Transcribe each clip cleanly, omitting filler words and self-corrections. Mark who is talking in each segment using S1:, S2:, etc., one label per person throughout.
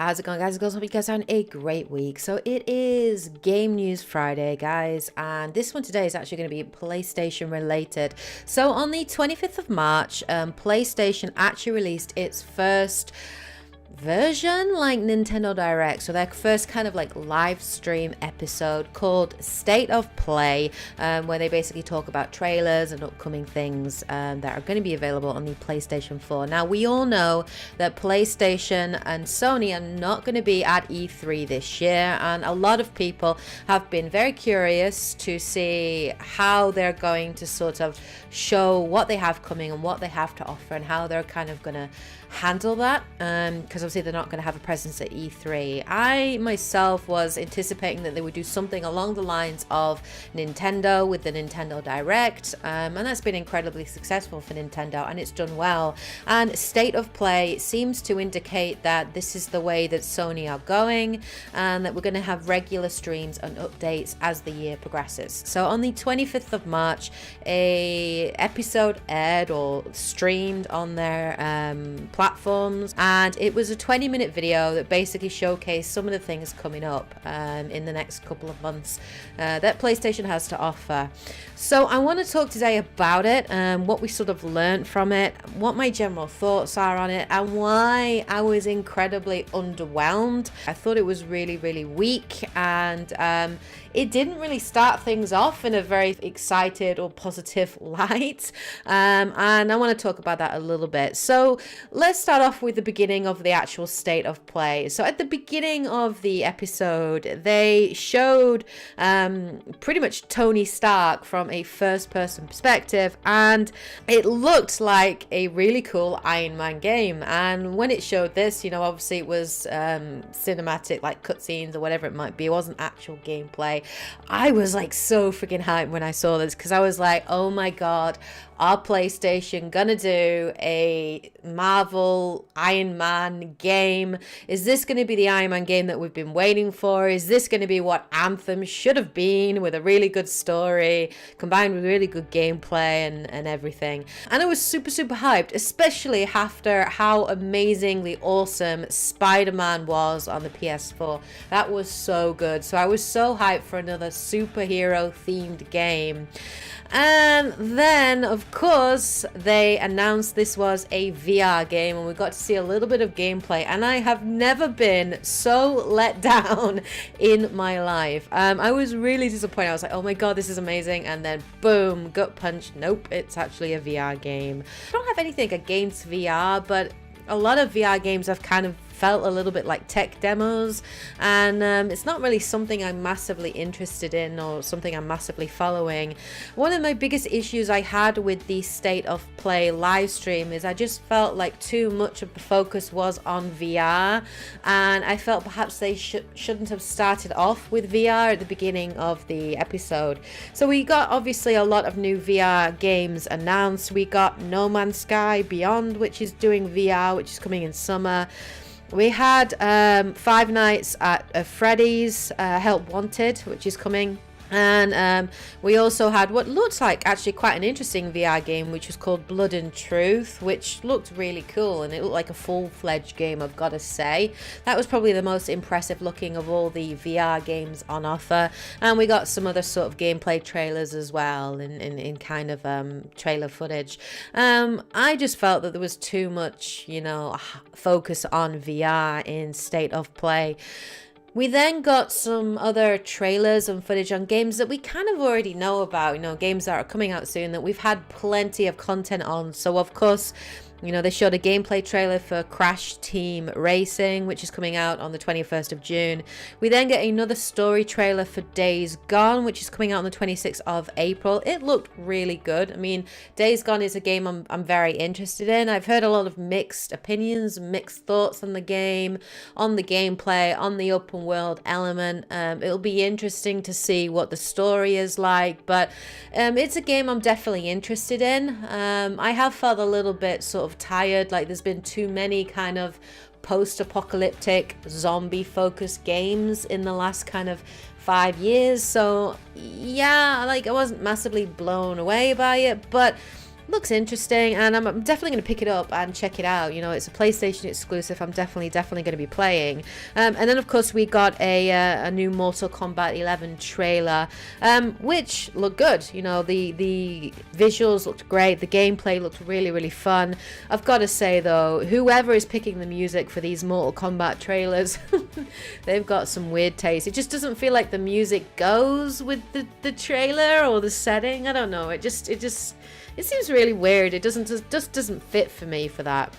S1: How's it going, guys and girls? Hope you guys are having a great week. So it is Game News Friday, guys, and this one today is actually going to be PlayStation related. So on the 25th of March, PlayStation actually released its first version like Nintendo Direct, so their first kind of like live stream episode called State of Play, where they basically talk about trailers and upcoming things that are going to be available on the PlayStation 4. Now we all know that PlayStation and Sony are not going to be at E3 this year, and a lot of people have been very curious to see how they're going to sort of show what they have coming and what they have to offer and how they're kind of going to handle that, because obviously they're not going to have a presence at E3. I myself was anticipating that they would do something along the lines of Nintendo with the Nintendo Direct, and that's been incredibly successful for Nintendo and it's done well. And State of Play seems to indicate that this is the way that Sony are going, and that we're going to have regular streams and updates as the year progresses. So on the 25th of March, a episode aired or streamed on their platforms, and it was a 20-minute video that basically showcased some of the things coming up in the next couple of months that PlayStation has to offer. So I want to talk today about it, what we sort of learned from it, what my general thoughts are on it, and why I was incredibly underwhelmed. I thought it was really, really weak, and it didn't really start things off in a very excited or positive light, and I want to talk about that a little bit. So let's start off with the beginning of the actual State of Play. So at the beginning of the episode, they showed pretty much Tony Stark from a first-person perspective, and it looked like a really cool Iron Man game. And when it showed this, you know, obviously it was cinematic, like cutscenes or whatever it might be. It wasn't actual gameplay. I was like so freaking hyped when I saw this, because I was like, oh my god, are PlayStation gonna do a Marvel Iron Man game? Is this gonna be the Iron Man game that we've been waiting for? Is this gonna be what Anthem should have been, with a really good story combined with really good gameplay and everything? And I was super hyped, especially after how amazingly awesome Spider-Man was on the PS4. That was so good. So I was so hyped for another superhero themed game. And then, of course, they announced this was a VR game, and we got to see a little bit of gameplay, and I have never been so let down in my life. I was really disappointed. I was like, oh my god, this is amazing, and then boom, gut punch. Nope, it's actually a VR game. I don't have anything against VR, but a lot of VR games I've kind of felt a little bit like tech demos, and it's not really something I'm massively interested in or something I'm massively following. One of my biggest issues I had with the State of Play live stream is I just felt like too much of the focus was on VR, and I felt perhaps they shouldn't have started off with VR at the beginning of the episode. So we got obviously a lot of new VR games announced. We got No Man's Sky Beyond, which is doing VR, which is coming in summer. We had Five Nights at Freddy's Help Wanted, which is coming. And we also had what looks like actually quite an interesting VR game, which was called Blood and Truth, which looked really cool, and it looked like a full-fledged game, I've got to say. That was probably the most impressive looking of all the VR games on offer. And we got some other sort of gameplay trailers as well, in kind of trailer footage. I just felt that there was too much, you know, focus on VR in State of Play. We then got some other trailers and footage on games that we kind of already know about, you know, games that are coming out soon that we've had plenty of content on. So, of course, you know, they showed a gameplay trailer for Crash Team Racing, which is coming out on the 21st of June. We then get another story trailer for Days Gone, which is coming out on the 26th of April. It looked really good. I mean, Days Gone is a game I'm very interested in. I've heard a lot of mixed opinions, mixed thoughts on the game, on the gameplay, on the open world element. It'll be interesting to see what the story is like, but it's a game I'm definitely interested in. I have felt a little bit sort of tired, like there's been too many kind of post-apocalyptic zombie focused games in the last kind of 5 years. So yeah, like I wasn't massively blown away by it, but looks interesting, and I'm definitely going to pick it up and check it out. You know, it's a PlayStation exclusive. I'm definitely going to be playing. And then of course we got a new Mortal Kombat 11 trailer, which looked good. You know, the visuals looked great. The gameplay looked really fun. I've got to say though, whoever is picking the music for these Mortal Kombat trailers, they've got some weird taste. It just doesn't feel like the music goes with the trailer or the setting. I don't know. It seems really weird. It just doesn't fit for me for that.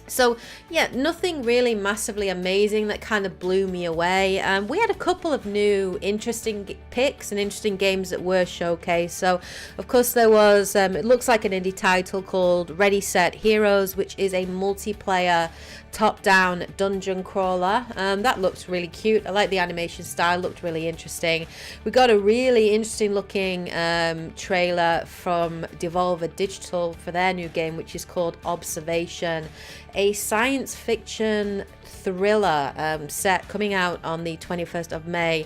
S1: So yeah, nothing really massively amazing that kind of blew me away. We had a couple of new interesting picks and interesting games that were showcased. So of course there was, it looks like an indie title called Ready Set Heroes, which is a multiplayer top-down dungeon crawler. That looks really cute. I like the animation style, looked really interesting. We got a really interesting looking trailer from Devolver Digital for their new game, which is called Observation, a science fiction thriller set coming out on the 21st of May.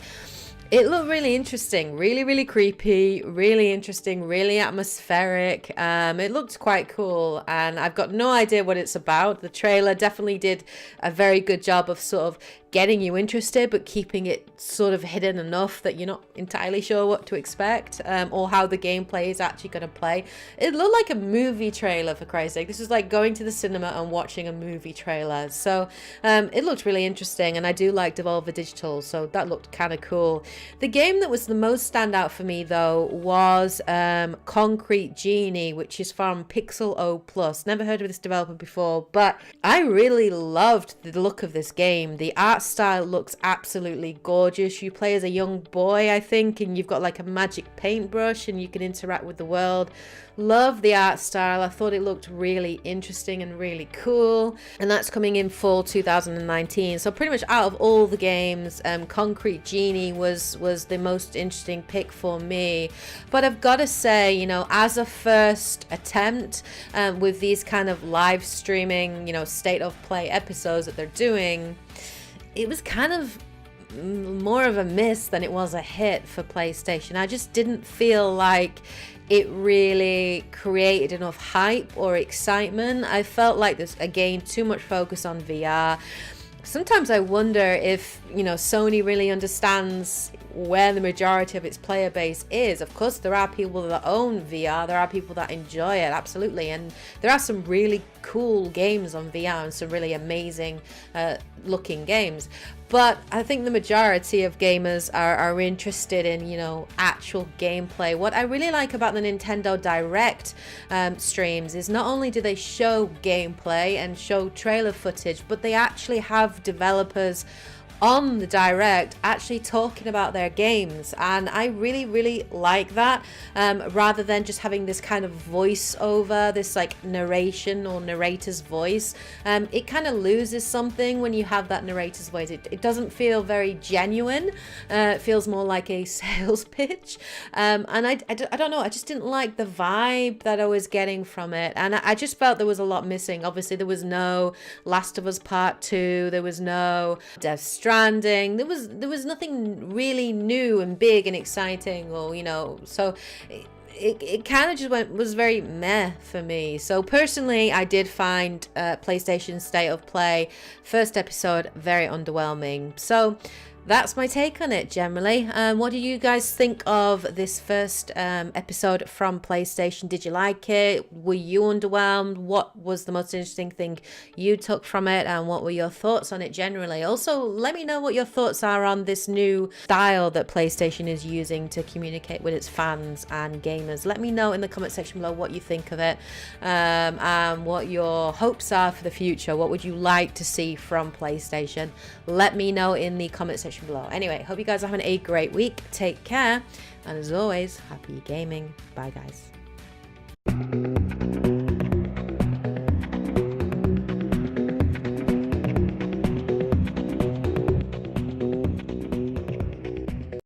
S1: It looked really interesting, really creepy, really interesting, really atmospheric. It looked quite cool, and I've got no idea what it's about. The trailer definitely did a very good job of sort of getting you interested, but keeping it sort of hidden enough that you're not entirely sure what to expect, or how the gameplay is actually going to play. It looked like a movie trailer, for Christ's sake. This was like going to the cinema and watching a movie trailer. So it looked really interesting, and I do like Devolver Digital, so that looked kind of cool. The game that was the most standout for me though was Concretegeni, which is from Pixel O Plus. Never heard of this developer before, but I really loved the look of this game. The art style looks absolutely gorgeous. You play as a young boy, I think, and you've got like a magic paintbrush and you can interact with the world. Love the art style. I thought it looked really interesting and really cool, and that's coming in fall 2019. So pretty much out of all the games, Concretegeni was the most interesting pick for me. But I've got to say, you know, as a first attempt with these kind of live streaming, you know, state of play episodes that they're doing, it was kind of more of a miss than it was a hit for PlayStation. I just didn't feel like it really created enough hype or excitement. I felt like there's, again, too much focus on VR. Sometimes I wonder if, you know, Sony really understands where the majority of its player base is. Of course, there are people that own VR, there are people that enjoy it, absolutely, and there are some really cool games on VR and some really amazing looking games. But I think the majority of gamers are interested in, you know, actual gameplay. What I really like about the Nintendo Direct streams is not only do they show gameplay and show trailer footage, but they actually have developers on the Direct actually talking about their games, and I really like that, rather than just having this kind of voiceover, this like narration or narrator's voice. It kind of loses something when you have that narrator's voice. It doesn't feel very genuine. It feels more like a sales pitch, and I don't know, I just didn't like the vibe that I was getting from it, and I just felt there was a lot missing. Obviously there was no Last of Us Part 2, there was no Death Stranding, there was nothing really new and big and exciting, or, you know, so it kind of just was very meh for me. So personally, I did find PlayStation State of Play first episode very underwhelming. So that's my take on it generally. What do you guys think of this first episode from PlayStation? Did you like it? Were you underwhelmed? What was the most interesting thing you took from it, and what were your thoughts on it generally? Also, let me know what your thoughts are on this new style that PlayStation is using to communicate with its fans and gamers. Let me know in the comment section below what you think of it, and what your hopes are for the future. What would you like to see from PlayStation? Let me know in the comment section below. Anyway, hope you guys are having a great week. Take care, and as always, happy gaming. Bye guys.